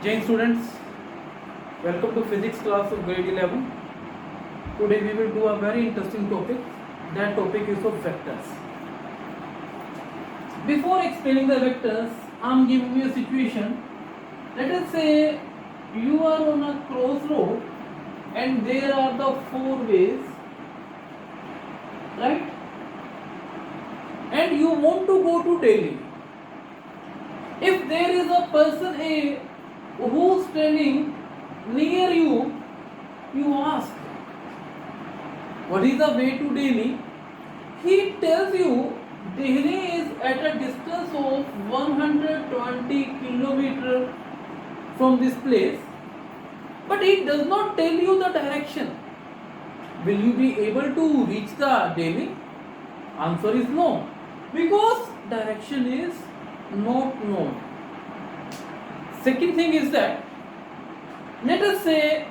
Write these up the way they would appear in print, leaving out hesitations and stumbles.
Jai students, welcome to physics class of grade 11. Today we will do a very interesting topic. That topic is of vectors. Before explaining the vectors, I am giving you a situation. Let us say you are on a crossroad and there are the four ways, right? And you want to go to Delhi. If there is a person A who's standing near you, you ask, what is the way to Delhi? He tells you Delhi is at a distance of 120 kilometers from this place, but he does not tell you the direction. Will you be able to reach the Delhi? Answer is no, because direction is not known. Second thing is that, let us say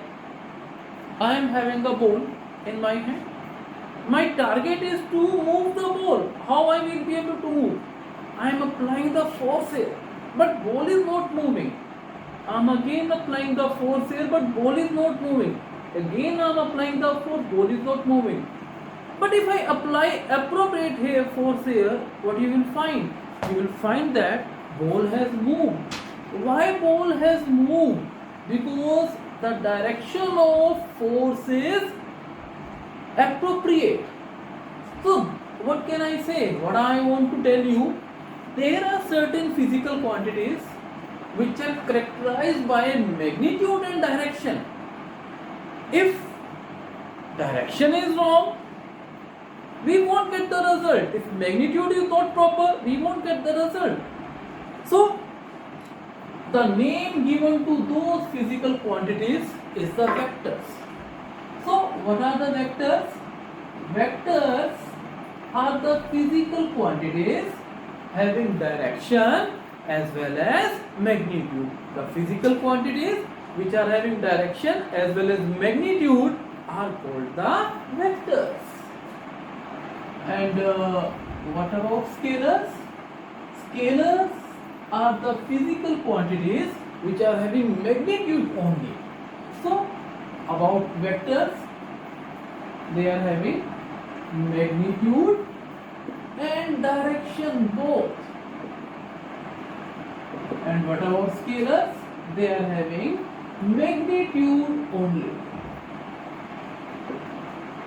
I am having a ball in my hand. My target is to move the ball. How I will be able to move? I am applying the force here, but ball is not moving. I am again applying the force here, but ball is not moving. Again I am applying the force, ball is not moving. But if I apply appropriate here force here, what you will find? You will find that ball has moved. Why ball has moved? Because the direction of force is appropriate. So what can I say? What I want to tell you, there are certain physical quantities which are characterized by magnitude and direction. If direction is wrong, we won't get the result. If magnitude is not proper, we won't get the result. So the name given to those physical quantities is the vectors. So what are the vectors? Vectors are the physical quantities having direction as well as magnitude. The physical quantities which are having direction as well as magnitude are called the vectors. And what about scalars? Scalars are the physical quantities which are having magnitude only. So about vectors, they are having magnitude and direction both. And what about scalars? They are having magnitude only.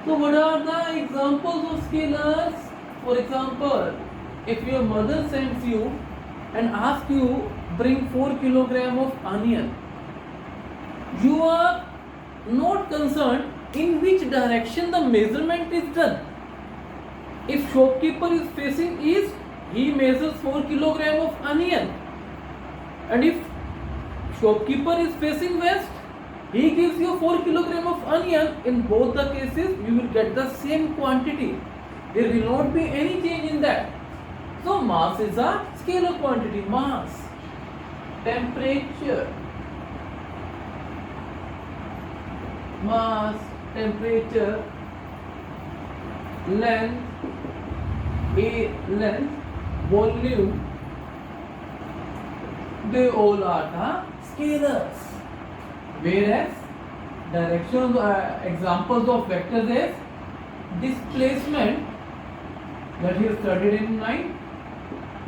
So what are the examples of scalars? For example, if your mother sends you and asks you bring 4 kilogram of onion, you are not concerned in which direction the measurement is done. If shopkeeper is facing east, he measures 4 kilogram of onion, and if shopkeeper is facing west, he gives you 4 kilogram of onion. In both the cases, you will get the same quantity. There will not be any change in that. So mass is a scalar quantity. Mass, temperature, mass, temperature, length, length, volume, they all are the scalars. Whereas direction examples of vectors is displacement, that we have studied in 9,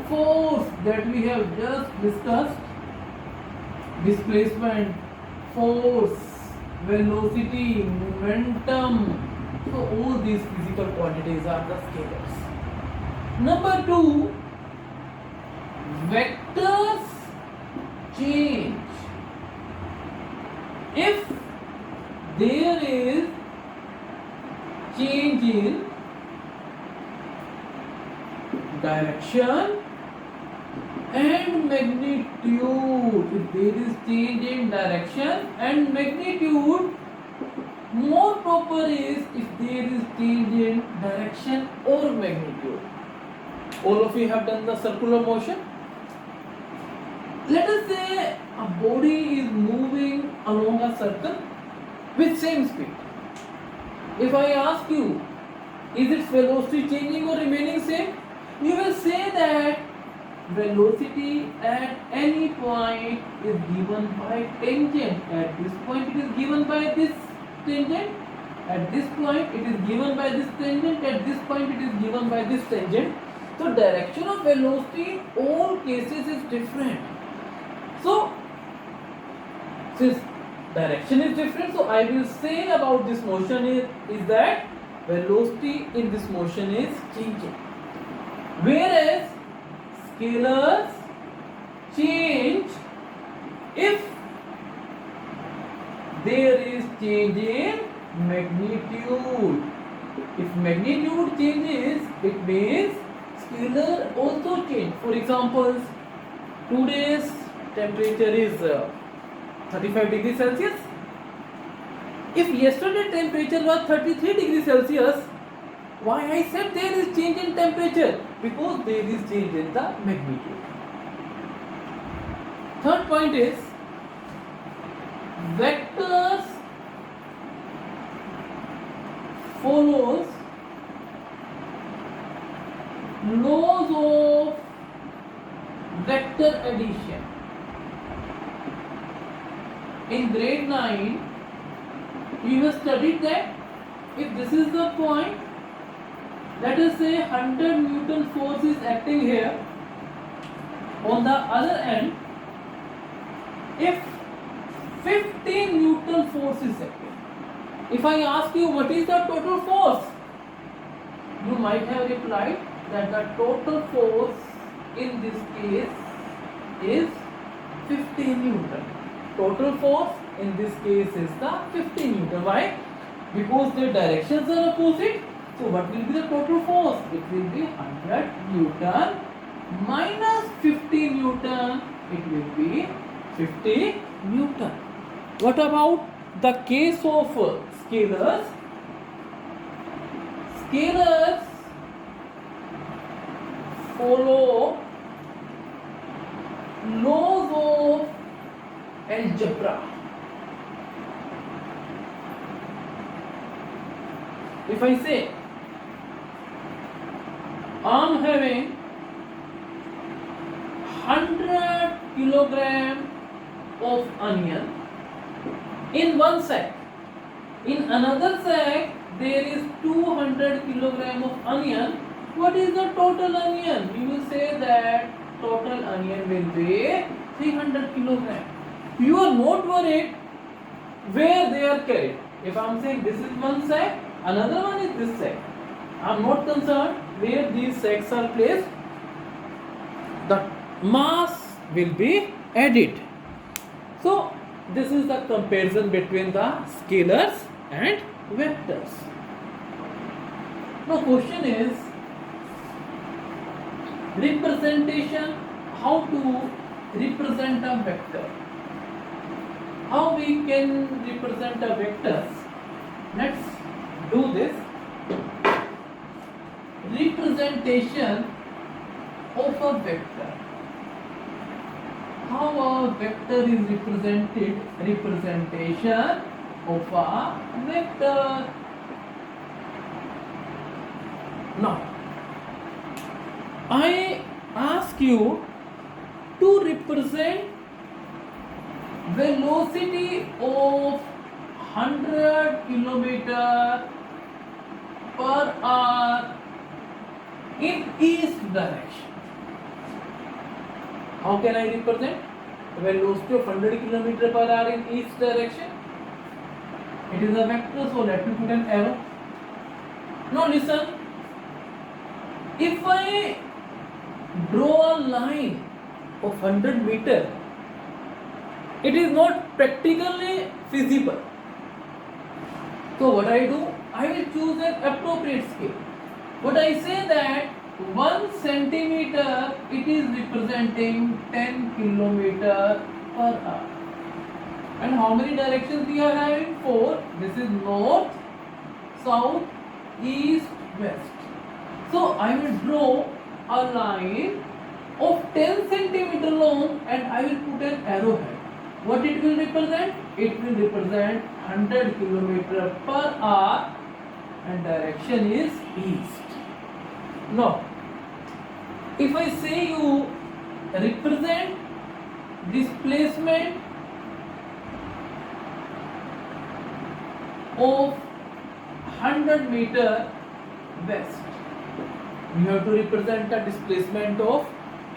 force, that we have just discussed, displacement, force, velocity, momentum. So all these physical quantities are the scalars. Number 2, vectors change. If there is change in direction and magnitude, if there is change in direction and magnitude, more proper is if there is change in direction or magnitude. All of you have done the circular motion. Let us say a body is moving along a circle with same speed. If I ask you, is its velocity changing or remaining same? You will say that velocity at any point is given by tangent. At this point it is given by this tangent. At this point it is given by this tangent. At this point it is given by this tangent. So direction of velocity in all cases is different. So since direction is different, so I will say about this motion is that velocity in this motion is changing. Whereas scalars change if there is change in magnitude. If magnitude changes, it means scalar also change. For example, today's temperature is 35 degrees Celsius. If yesterday temperature was 33 degrees Celsius, why I said there is change in temperature? Because there is change in the magnitude. Third point is vectors follows laws of vector addition. In grade 9, you have studied that if this is the point, let us say 100 Newton force is acting here. On the other end, if 15 Newton force is acting, if I ask you what is the total force, you might have replied that the total force in this case is 15 Newton. Total force in this case is the 15 Newton. Why? Because their directions are opposite. So what will be the total force? It will be 100 Newton minus 50 Newton. It will be 50 Newton. What about the case of scalars? Scalars follow laws of algebra. If I say I'm having 100 kilogram of onion in one sack, in another sack there is 200 kilogram of onion, what is the total onion? You will say that total onion will be 300 kilogram. You are not worried where they are carried. If I am saying this is one sack, another one is this sack, I am not concerned where these sacks are placed. The mass will be added. So this is the comparison between the scalars and vectors. Now question is representation, how to represent a vector. How we can represent a vector? Let's do this. Representation of a vector. How a vector is represented? Representation of a vector. Now, I ask you to represent velocity of 100 kilometer per hour in east direction. How can I represent velocity of 100 kilometer per hour in east direction? It is a vector, so let me put an arrow. Now listen, if I draw a line of 100 meter, it is not practically feasible. So what I do? I will choose an appropriate scale. But I say that 1 centimeter it is representing 10 kilometer per hour. And how many directions we are having? 4. This is north, south, east, west. So I will draw a line of 10 centimeter long and I will put an arrowhead. What it will represent? It will represent 100 kilometer per hour and direction is east. Now, if I say you represent displacement of 100 meter west. You have to represent the displacement of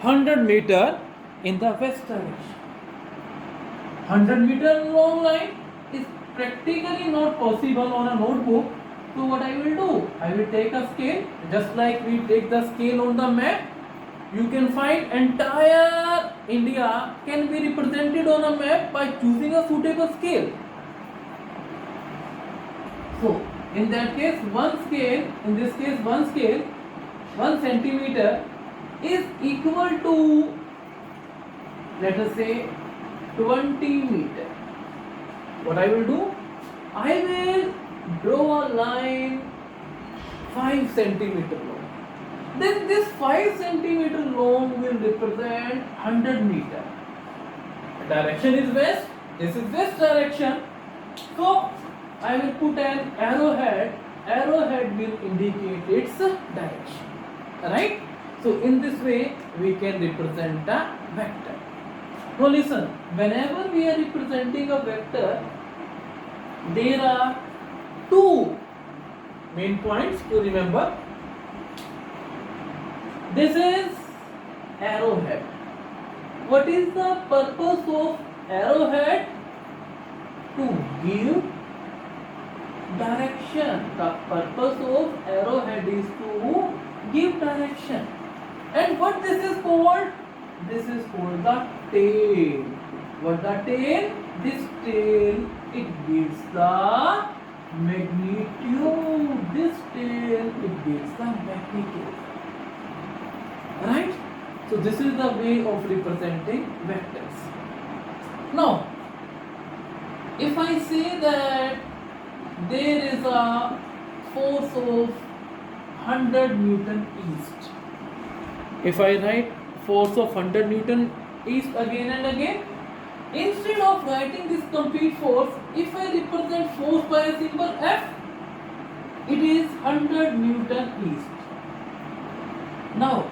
100 meter in the west direction. 100 meter long line is practically not possible on a notebook. So what I will do? I will take a scale, just like we take the scale on the map. You can find entire India can be represented on a map by choosing a suitable scale. So in that case, one scale, in this case one scale, 1 centimeter is equal to, let us say, 20 meter. What I will do? I will draw a line 5 centimeter long. Then this 5 centimeter long will represent 100 meter. The direction is west. This is west direction. So I will put an arrowhead. Arrowhead will indicate its direction. Right? So in this way we can represent a vector. Now listen, whenever we are representing a vector, there are two main points to remember. This is arrowhead. What is the purpose of arrowhead? To give direction. The purpose of arrowhead is to give direction. And what this is called? This is called the tail. What the tail? This tail, it gives the magnitude. This tail, it gives the magnitude. Right? So this is the way of representing vectors. Now, if I say that there is a force of 100 Newton east, if I write force of 100 Newton east again and again, instead of writing this complete force, if I represent force by a symbol F, it is 100 Newton east. Now,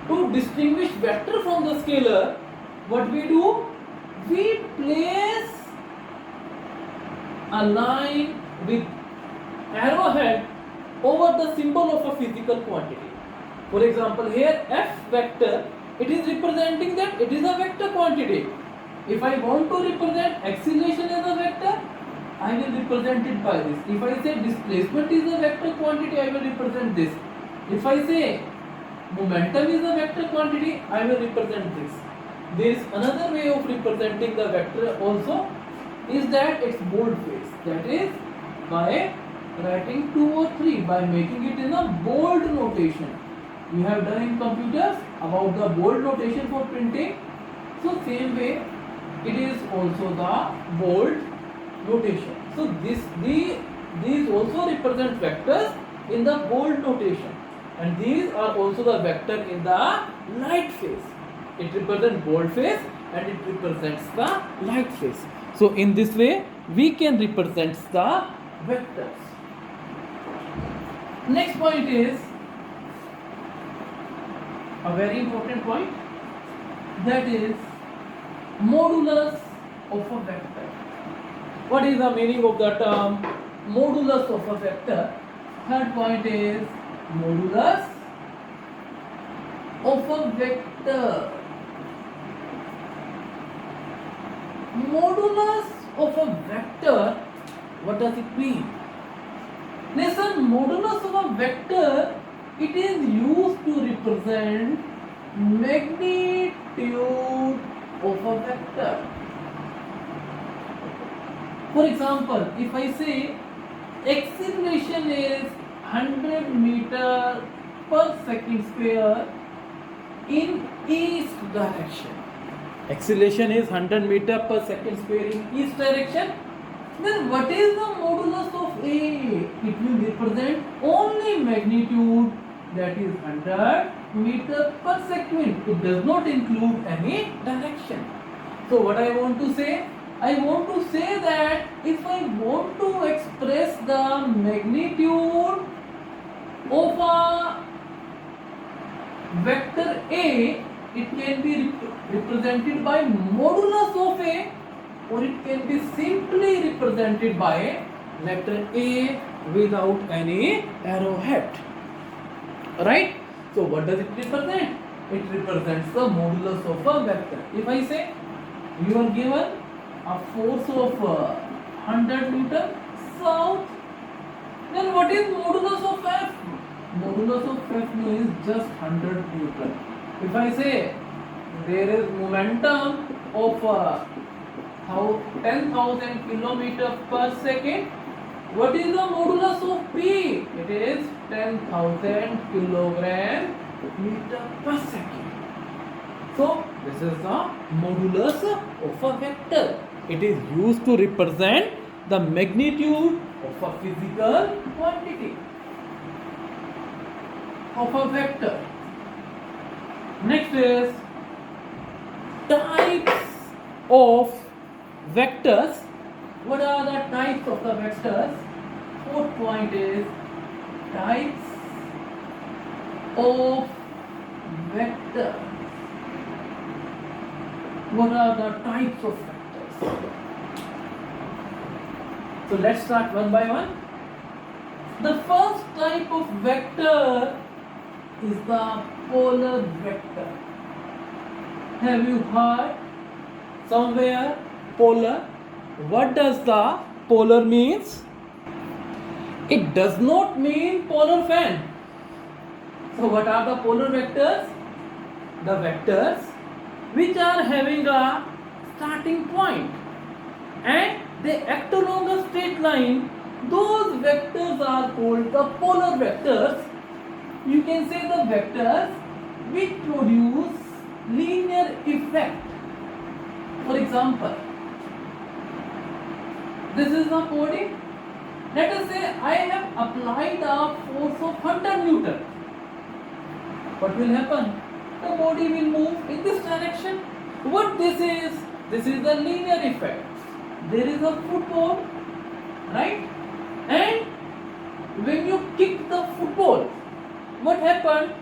to distinguish vector from the scalar, what we do? We place a line with arrowhead over the symbol of a physical quantity. For example, here F vector, it is representing that it is a vector quantity. If I want to represent acceleration as a vector, I will represent it by this. If I say displacement is a vector quantity, I will represent this. If I say momentum is a vector quantity, I will represent this. There is another way of representing the vector also, is that its boldface. That is by writing 2 or 3, by making it in a bold notation. We have done in computers about the bold notation for printing. So same way, it is also the bold notation. So these also represent vectors in the bold notation, and these are also the vector in the light phase. It represents bold phase and it represents the light phase. So in this way we can represent the vectors. Next point is a very important point, that is modulus of a vector. What is the meaning of the term modulus of a vector? Third point is modulus of a vector. Modulus of a vector, what does it mean? Listen, modulus of a vector, it is used to represent magnitude of a vector. For example, if I say acceleration is 100 meter per second square in east direction. Acceleration is 100 meter per second square in east direction. Then what is the modulus of A? It will represent only magnitude, that is 100 meter per second. It does not include any direction. So what I want to say? I want to say that if I want to express the magnitude of a vector A, it can be represented by modulus of A, or it can be simply represented by letter A without any arrowhead. Right? So what does it represent? It represents the modulus of a vector. If I say you are given a force of 100 Newton south, then what is modulus of F? Modulus of F is just 100 Newton. If I say there is momentum of 10,000 kilometers per second, what is the modulus of P? It is 10,000 kilogram meter per second. So this is the modulus of a vector. It is used to represent the magnitude of a physical quantity of a vector. Next is types of vectors. What are the types of the vectors? Fourth point is types of vectors. What are the types of vectors? So let's start one by one. The first type of vector is the polar vector. Have you heard somewhere polar? What does the polar means? It does not mean polar fan. So what are the polar vectors? The vectors which are having a starting point and they act along a straight line. Those vectors are called the polar vectors. You can say the vectors which produce linear effect. For example, this is the body. Let us say I have applied a force of 100 Newton. What will happen? The body will move in this direction. What this is? This is the linear effect. There is a football, right? And when you kick the football, what happened?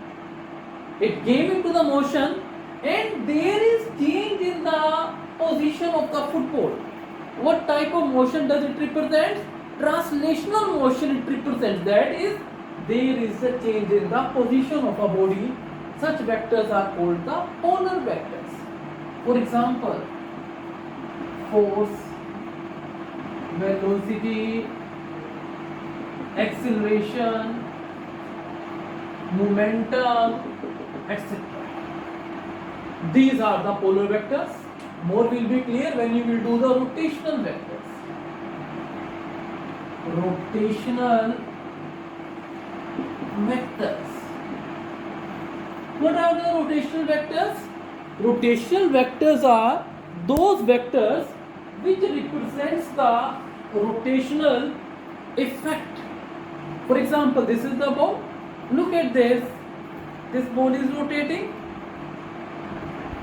It came into the motion and there is change in the position of the football. What type of motion does it represent? Translational motion it represents. That is, there is a change in the position of a body. Such vectors are called the polar vectors. For example, force, velocity, acceleration, momentum, etc. These are the polar vectors. More will be clear when you will do the rotational vectors. Rotational vectors. What are the rotational vectors? Rotational vectors are those vectors which represents the rotational effect. For example, this is the ball. Look at this. This ball is rotating.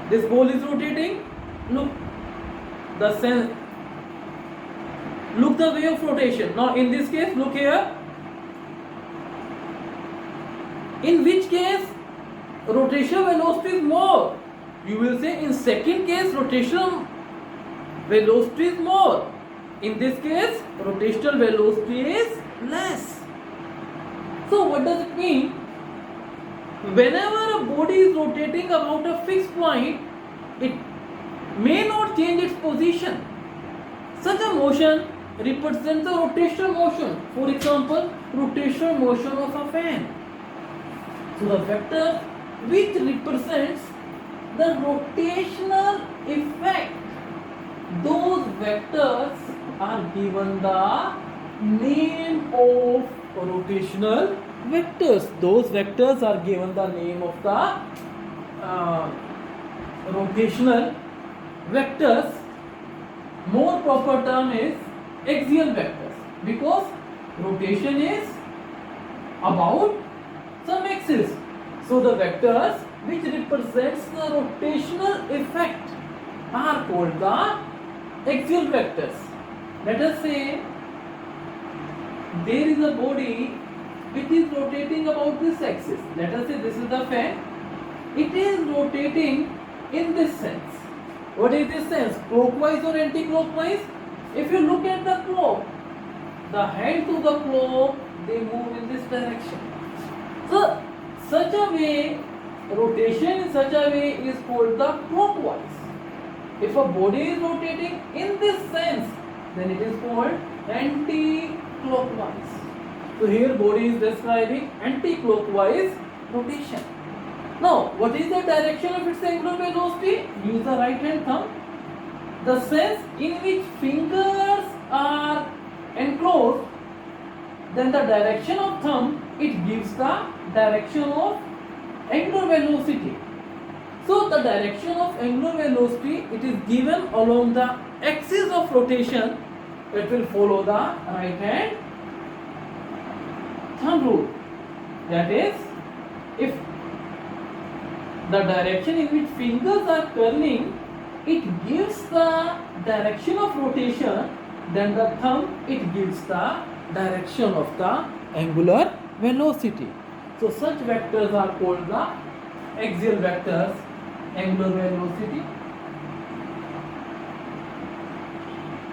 This ball is rotating. Look look the way of rotation. Now in this case, look here. In which case rotational velocity is more? You will say in second case rotational velocity is more. In this case rotational velocity is less. So what does it mean? Whenever a body is rotating about a fixed point, it may not change its position. Such a motion represents the rotational motion. For example, rotational motion of a fan. So the vector which represents the rotational effect, those vectors are given the name of rotational vectors. Those vectors are given the name of the rotational vectors. More proper term is axial vectors, because rotation is about some axis. So the vectors which represents the rotational effect are called the axial vectors. Let us say there is a body which is rotating about this axis. Let us say this is the fan it is rotating in this sense. What is this sense? Clockwise or anti-clockwise? If you look at the clock, the hands of the clock, they move in this direction. So, such a way, rotation in such a way is called the clockwise. If a body is rotating in this sense, then it is called anti-clockwise. So here body is describing anti-clockwise rotation. Now, what is the direction of its angular velocity? Use the right hand thumb. The sense in which fingers are enclosed, then the direction of thumb, it gives the direction of angular velocity. So the direction of angular velocity, it is given along the axis of rotation. It will follow the right hand thumb rule. That is, if the direction in which fingers are curling, it gives the direction of rotation, then the thumb, it gives the direction of the angular velocity. So such vectors are called the axial vectors, angular velocity,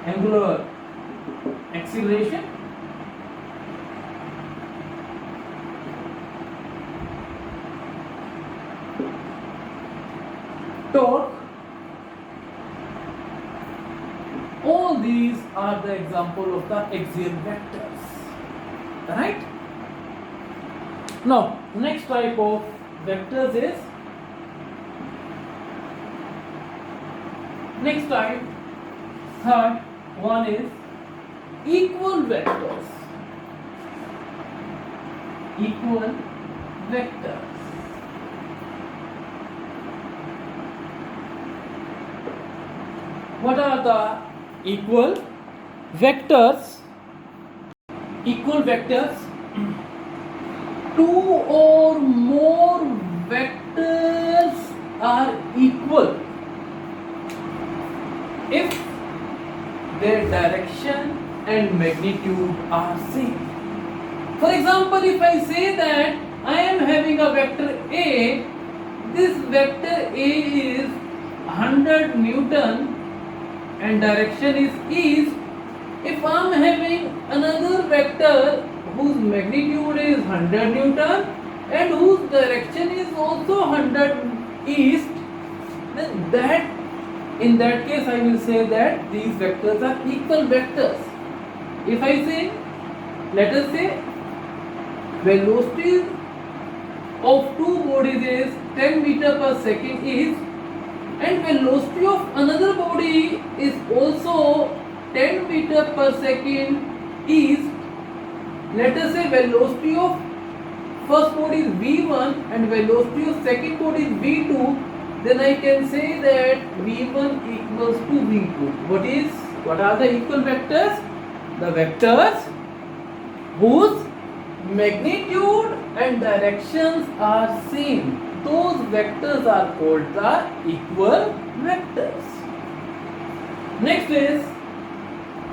angular acceleration, torque. All these are the example of the axial vectors. Right? Now, next type of vectors is third one is equal vectors. Equal vectors. What are the equal vectors? Equal vectors. Two or more vectors are equal if their direction and magnitude are same. For example, if I say that I am having a vector A, this vector A is 100 Newton and direction is east. If I am having another vector whose magnitude is 100 Newton and whose direction is also 100 east, then in that case I will say that these vectors are equal vectors. If I say, let us say, velocity of two bodies is 10 meter per second east and velocity of another body is also 10 meter per second east. Let us say velocity of first body is v1 and velocity of second body is v2. Then I can say that v1 equals to v2. What are the equal vectors? The vectors whose magnitude and directions are same. Those vectors are called the equal vectors. Next is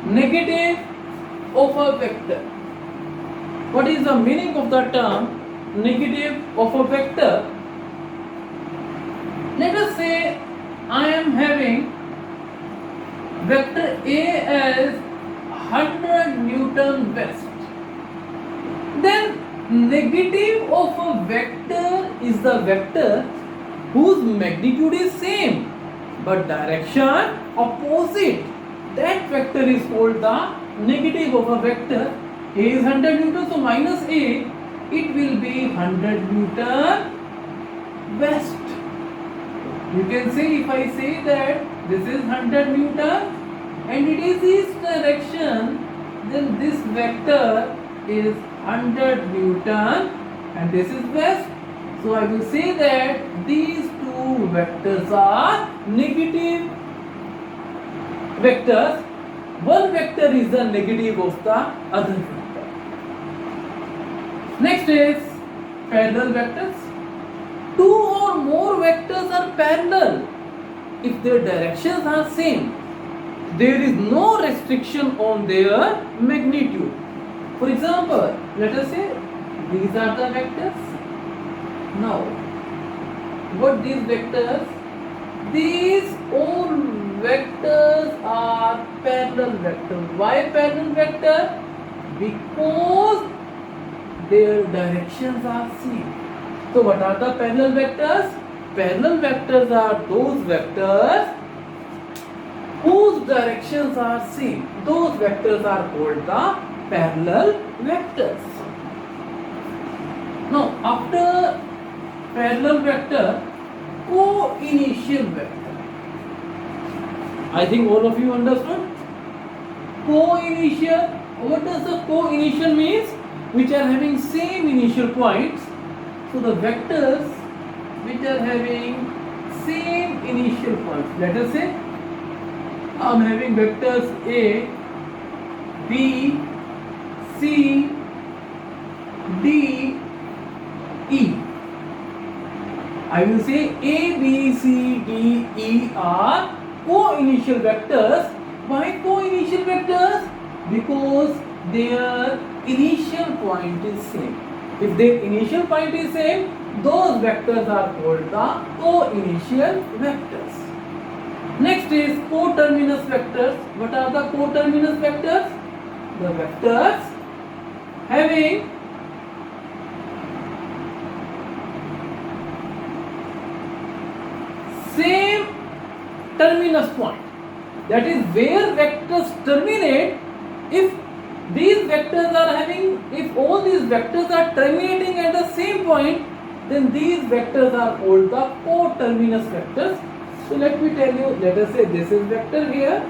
negative of a vector. What is the meaning of the term negative of a vector? Let us say I am having vector A as 100 Newton west. Then negative of a vector is the vector whose magnitude is same but direction opposite. That vector is called the negative of a vector. A is 100 Newton, so minus A, it will be 100 Newton west. You can say, if I say that this is 100 Newton and it is east direction, then this vector is 100 Newton and this is west. So I will say that these two vectors are negative vectors. One vector is the negative of the other vector. Next is parallel vectors. Two or more vectors are parallel if their directions are same. There is no restriction on their magnitude. For example, let us say these are the vectors. Now, What these vectors? These all vectors are parallel vectors. Why parallel vector? Because their directions are same. So what are the parallel vectors? Parallel vectors are those vectors whose directions are same. Those vectors are called the parallel vectors. Now after parallel vector, co-initial vector. I think all of you understood. Co-initial. What does the co-initial means? Which are having same initial points. So the vectors which are having same initial points. Let us say I am having vectors A, B, C, D, E. I will say A, B, C, D, E are co-initial vectors. Why co-initial vectors? Because their initial point is same. If their initial point is same, those vectors are called the co-initial vectors. Next is coterminous vectors. What are the coterminous vectors? The vectors having same terminus point. That is where vectors terminate. If these vectors are having, if all these vectors are terminating at the same point, then these vectors are called the coterminous vectors. So let me tell you, let us say this is vector here,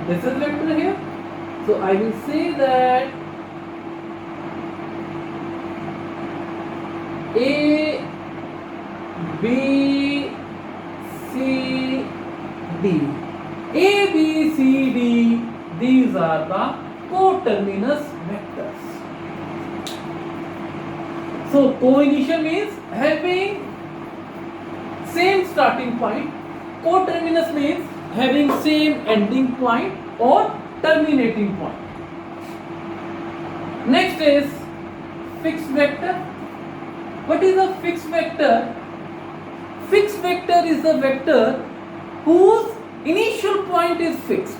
this is vector here. So I will say that A, B, C, D. A, B, C, D, these are the coterminous vectors. So co-initial means having same starting point. Coterminous means having same ending point or terminating point. Next is fixed vector. What is a fixed vector? Fixed vector is a vector whose initial point is fixed.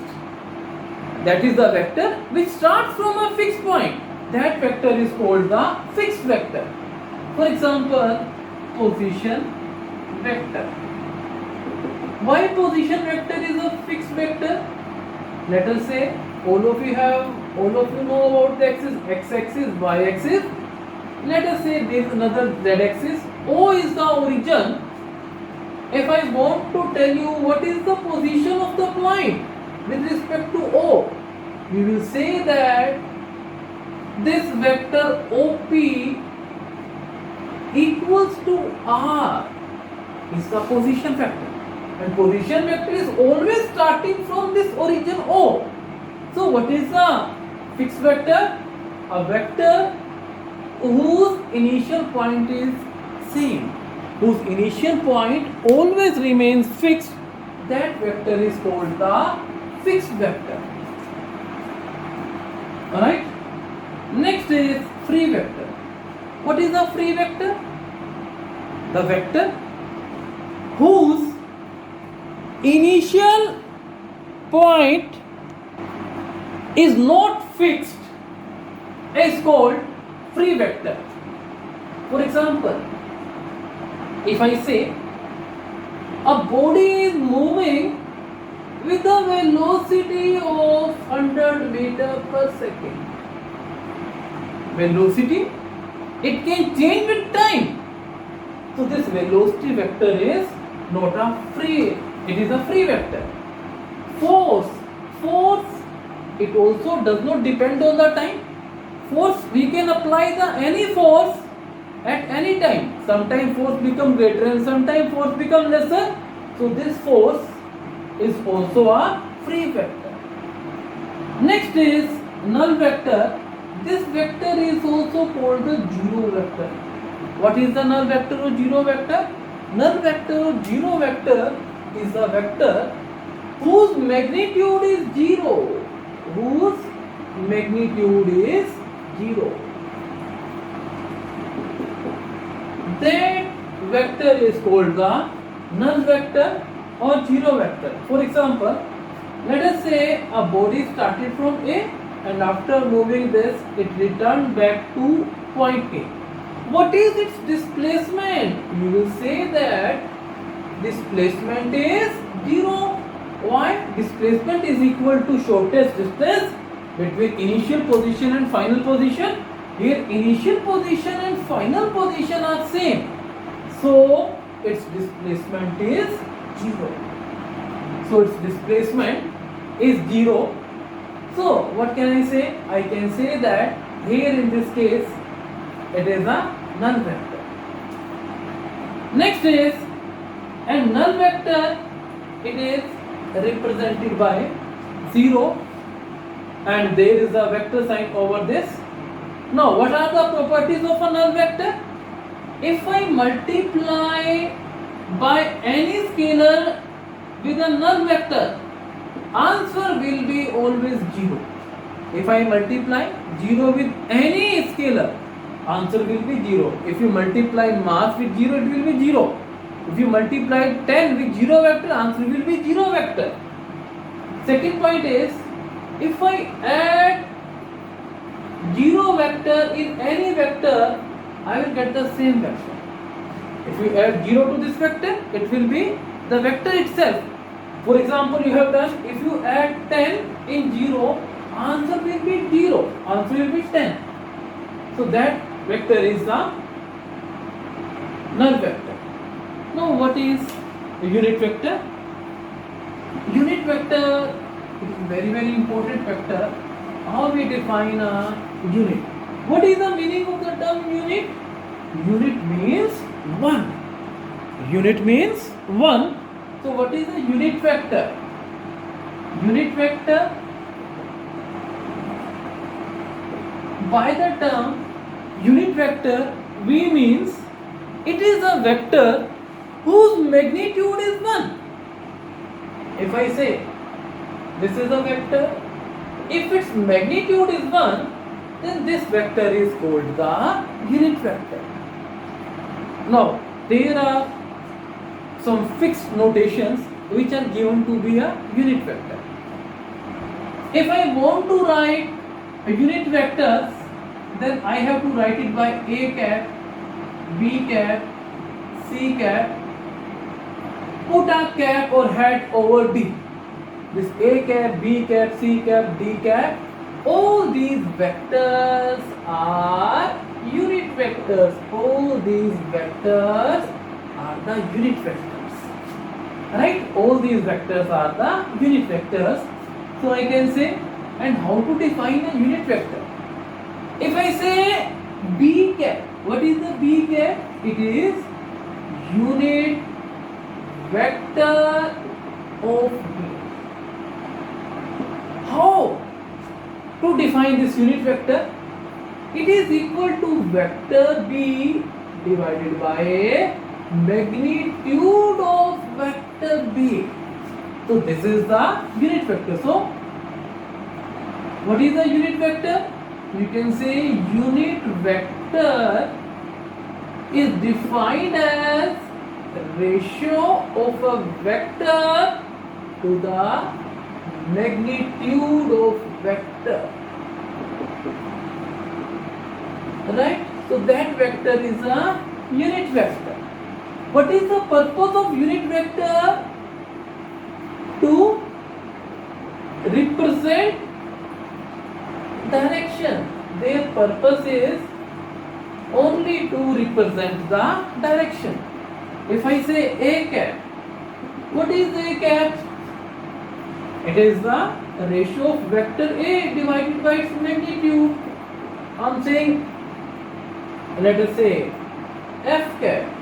That is the vector which starts from a fixed point. That vector is called the fixed vector. For example, position vector. Why position vector is a fixed vector? Let us say all of you know about the axis, x-axis, y-axis. Let us say there is another z-axis. O is the origin. If I want to tell you what is the position of the point with respect to O, we will say that this vector OP equals to R is the position vector. And position vector is always starting from this origin O. So what is the fixed vector? A vector whose initial point is same, whose initial point always remains fixed. That vector is called the fixed vector. Alright? Next is free vector. What is a free vector? The vector whose initial point is not fixed is called free vector. For example, if I say a body is moving with a velocity of 100 meter per second. Velocity, it can change with time. So this velocity vector is not a free, it is a free vector. Force, it also does not depend on the time. Force, we can apply any force at any time. Sometimes force become greater and sometimes force become lesser. So this force is also a free vector. Next is null vector. This vector is also called the zero vector. What is the null vector or zero vector? Null vector or zero vector is a vector whose magnitude is zero. Whose magnitude is zero. That vector is called the null vector or zero vector. For example, let us say a body started from A and after moving this it returned back to point A. What is its displacement? You will say that displacement is 0. Why? Displacement is equal to shortest distance between initial position and final position. Here initial position and final position are same, so its displacement is 0. So its displacement is 0. So what can I say? I can say that here in this case it is a null vector. Next is a null vector. It is represented by 0 and there is a vector sign over this. Now what are the properties of a null vector? If I multiply by any scalar with a null vector, answer will be always 0. If I multiply 0 with any scalar, answer will be 0. If you multiply mass with 0, it will be 0. If you multiply 10 with 0 vector, answer will be 0 vector. Second point is, if I add 0 vector in any vector, I will get the same vector. If you add 0 to this vector, it will be the vector itself. For example, you have done, if you add 10 in 0, answer will be 0, answer will be 10. So that vector is the null vector. Now what is a unit vector? Unit vector is very important vector. How we define a unit? What is the meaning of the term unit? Unit means one. Unit means one. So what is a unit vector? Unit vector, by the term unit vector, we means it is a vector whose magnitude is 1. If I say this is a vector, if its magnitude is 1, then this vector is called the unit vector. Now, there are some fixed notations which are given to be a unit vector. If I want to write a unit vectors, then I have to write it by A cap, B cap, C cap, put a cap or hat over D. This A cap, B cap, C cap, D cap, all these vectors are unit vectors. All these vectors are the unit vectors. Right? All these vectors are the unit vectors. So I can say, and how to define a unit vector? If I say B cap, what is the B cap? It is unit vector of B. How to define this unit vector? It is equal to vector B divided by magnitude of vector B. So this is the unit vector. So what is the unit vector? You can say unit vector is defined as ratio of a vector to the magnitude of vector. Right? So that vector is a unit vector. What is the purpose of unit vector? To represent direction. Their purpose is only to represent the direction. If I say A cap, what is A cap? It is the ratio of vector A divided by its magnitude. I am saying, let us say F cap.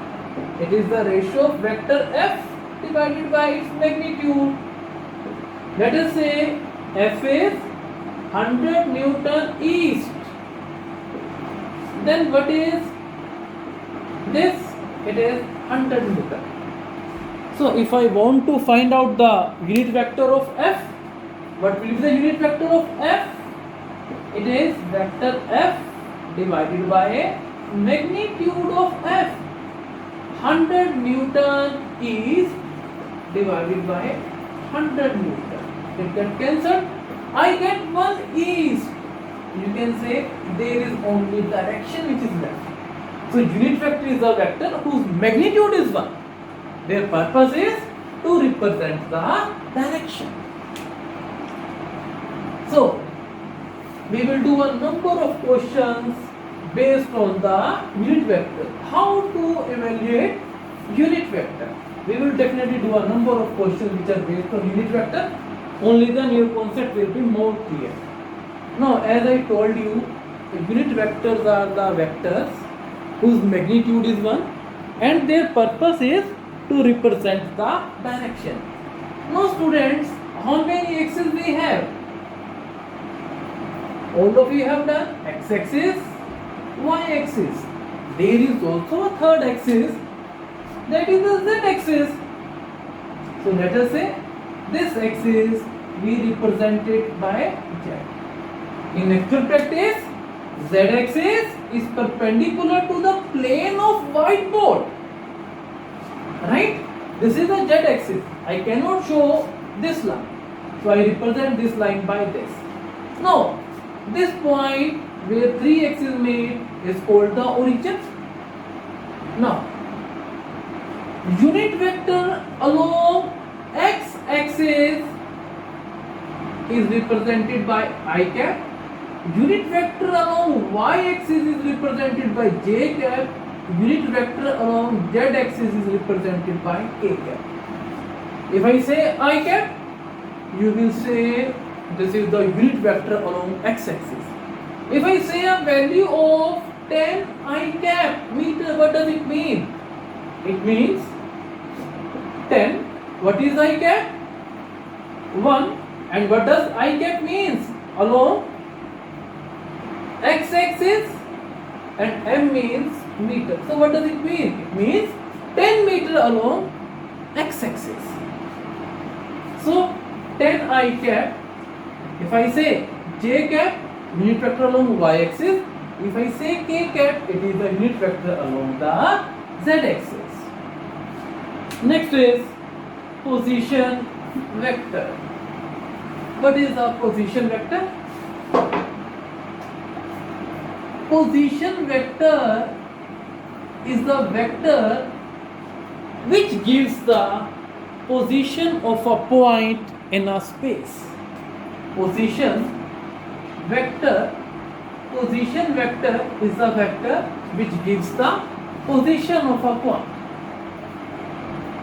It is the ratio of vector F divided by its magnitude. Let us say F is 100 Newton east. Then what is this? It is 100 Newton. So if I want to find out the unit vector of F, what will be the unit vector of F? It is vector F divided by magnitude of F. 100 Newton is divided by 100 Newton. It gets cancelled. I get 1 east. You can say there is only direction which is left. So unit vector is a vector whose magnitude is 1. Their purpose is to represent the direction. So we will do a number of questions based on the unit vector. How to evaluate unit vector? We will definitely do a number of questions which are based on unit vector. Only then your concept will be more clear. Now, as I told you, the unit vectors are the vectors whose magnitude is 1 and their purpose is to represent the direction. Now students, how many axes we have? All of you have done x-axis, y-axis. There is also a third axis, that is the z-axis. So let us say this axis we represented by z. In actual practice, z-axis is perpendicular to the plane of whiteboard. Right? This is the z-axis. I cannot show this line. So I represent this line by this. Now, this point where 3 axes meet is called the origin. Now, unit vector along x-axis is represented by I cap. Unit vector along y-axis is represented by j cap. Unit vector along z-axis is represented by k cap. If I say I cap, you will say this is the unit vector along x-axis. If I say a value of 10 I cap meter, what does it mean? It means 10. What is I cap? 1. And what does I cap means? Along x-axis, and m means meter. So what does it mean? It means 10 meter along x-axis. So 10 I cap. If I say j cap, unit vector along y-axis. If I say k cap, it is the unit vector along the z-axis. Next is position vector. What is a position vector? Position vector is the vector which gives the position of a point in a space. Position vector is the vector which gives the position of a point.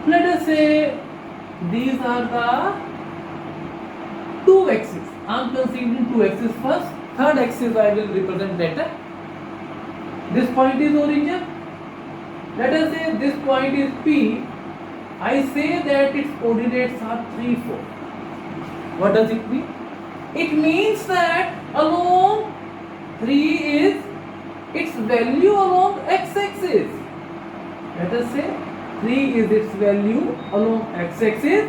Let us say these are the two axes. I am considering two axes first. Third axis I will represent later. This point is origin. Let us say this point is P. I say that its coordinates are 3, 4. What does it mean? It means that along 3 is its value along x-axis. Let us say 3 is its value along x-axis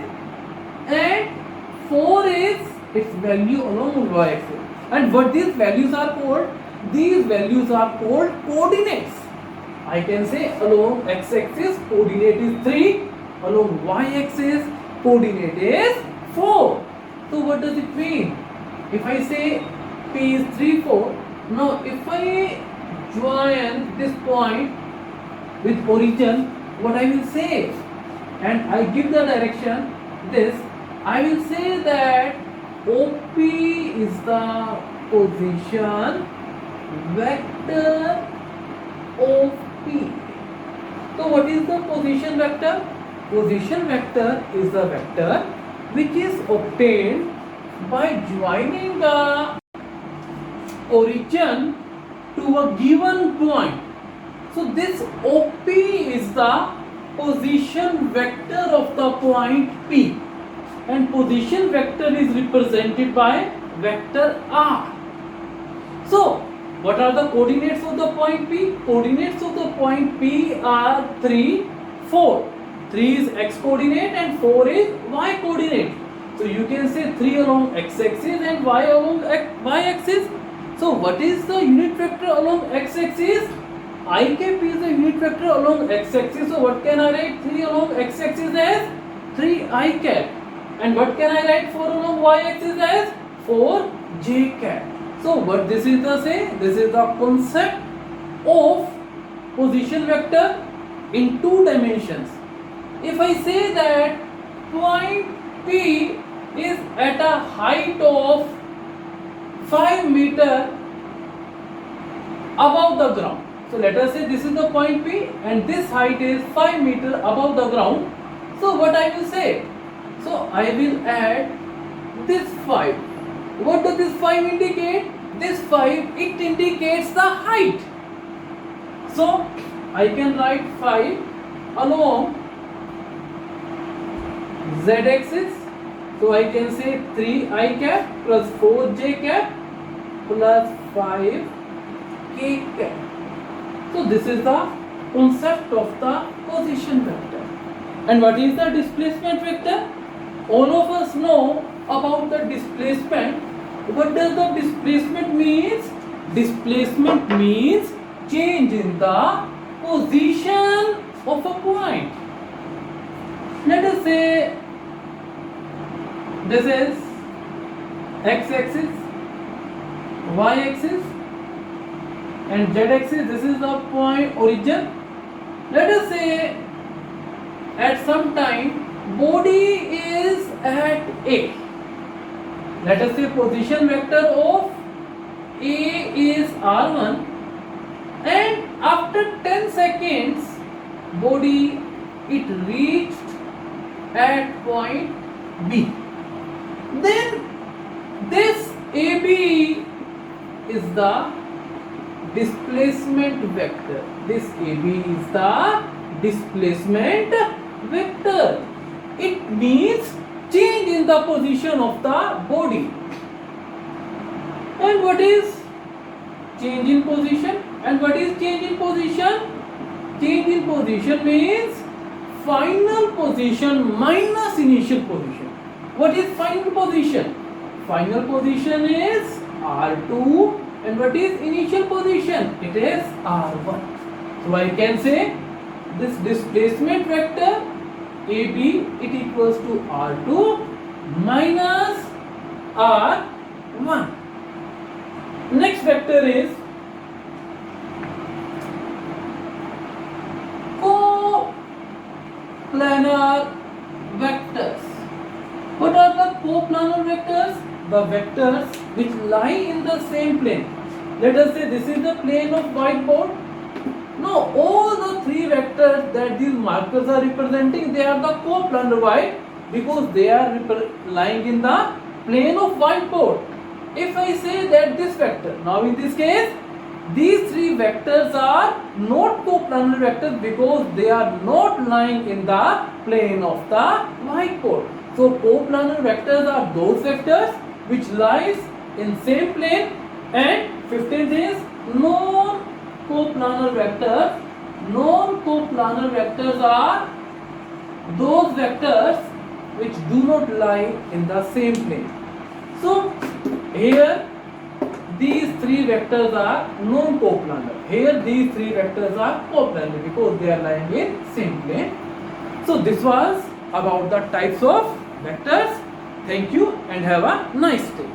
and 4 is its value along y-axis. And what these values are called? These values are called coordinates. I can say along x-axis coordinate is 3, along y-axis coordinate is 4. So what does it mean? If I say P is 3, 4, now if I join this point with origin, what I will say, and I give the direction this, I will say that OP is the position vector of P. So what is the position vector? Position vector is the vector which is obtained by joining the origin to a given point. So this OP is the position vector of the point P, and position vector is represented by vector R. So what are the coordinates of the point P? Coordinates of the point P are 3, 4. 3 is x coordinate and 4 is y coordinate. So you can say 3 along x-axis and y along y-axis. So what is the unit vector along x-axis? I cap is a unit vector along x-axis. So what can I write 3 along x-axis as 3 I cap, and what can I write 4 along y-axis as 4 j cap. So what this is the say? This is the concept of position vector in 2 dimensions. If I say that point P is at a height of 5 meter above the ground. So let us say this is the point P and this height is 5 meter above the ground. So what I will say? So I will add this 5. What does this 5 indicate? This 5, it indicates the height. So I can write 5 along z-axis. So I can say 3 I cap plus 4 j cap plus 5 k cap. So this is the concept of the position vector. And what is the displacement vector? All of us know about the displacement. What does the displacement means? Displacement means change in the position of a point. Let us say this is x-axis, y-axis and z-axis. This is the point origin. Let us say at some time body is at A. Let us say position vector of A is R1, and after 10 seconds body it reached at point B. Then this AB is the displacement vector. This AB is the displacement vector. It means change in the position of the body. And what is change in position? And what is change in position? Change in position means final position minus initial position. What is final position? Final position is R2, and what is initial position? It is R1. So I can say this displacement vector AB, it equals to R2 minus R1. Next vector is coplanar vectors. What are the coplanar vectors? The vectors which lie in the same plane. Let us say this is the plane of whiteboard. Now all the 3 vectors that these markers are representing, they are the coplanar. Why? Because they are lying in the plane of whiteboard. If I say that this vector, now in this case these 3 vectors are not coplanar vectors because they are not lying in the plane of the whiteboard. So coplanar vectors are those vectors which lies in same plane, and 15th is non-coplanar vectors. Non-coplanar vectors are those vectors which do not lie in the same plane. So here these 3 vectors are non-coplanar. Here these 3 vectors are coplanar because they are lying in same plane. So this was about the types of vectors. Thank you and have a nice day.